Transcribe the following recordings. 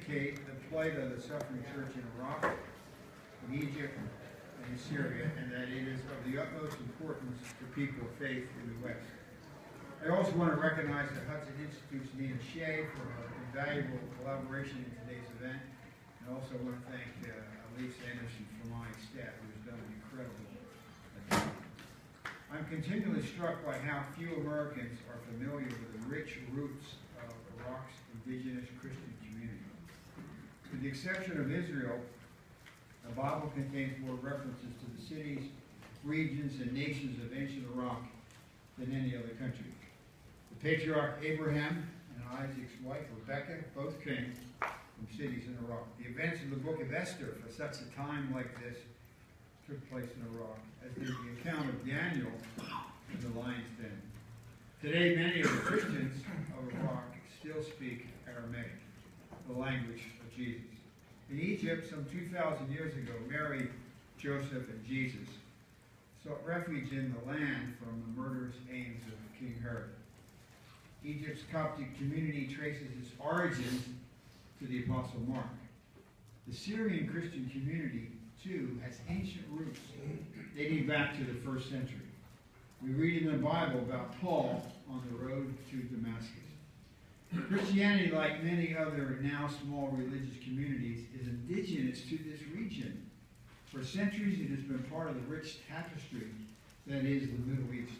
indicate the plight of the suffering church in Iraq, in Egypt, and in Syria, and that it is of the utmost importance for people of faith in the West. I also want to recognize the Hudson Institute's Nina Shea for her invaluable collaboration in today's event, and also want to thank Elise Anderson from my staff, who has done an incredible job. I'm continually struck by how few Americans are familiar with the rich roots of Iraq's indigenous Christian community. With the exception of Israel, the Bible contains more references to the cities, regions, and nations of ancient Iraq than any other country. The patriarch Abraham and Isaac's wife Rebekah both came from cities in Iraq. The events of the book of Esther for such a time like this took place in Iraq, as did the account of Daniel in the lion's den. Today, many of the Christians of Iraq still speak Aramaic, the language of Jesus. In Egypt, some 2,000 years ago, Mary, Joseph, and Jesus sought refuge in the land from the murderous aims of King Herod. Egypt's Coptic community traces its origins to the Apostle Mark. The Syrian Christian community, too, has ancient roots dating back to the 1st century. We read in the Bible about Paul on the road to Damascus. Christianity, like many other now small religious communities, is indigenous to this region. For centuries, it has been part of the rich tapestry that is the Middle East.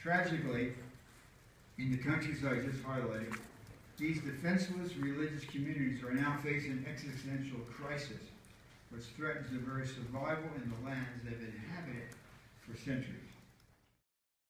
Tragically, in the countries I just highlighted, these defenseless religious communities are now facing existential crisis, which threatens the very survival in the lands they've inhabited for centuries.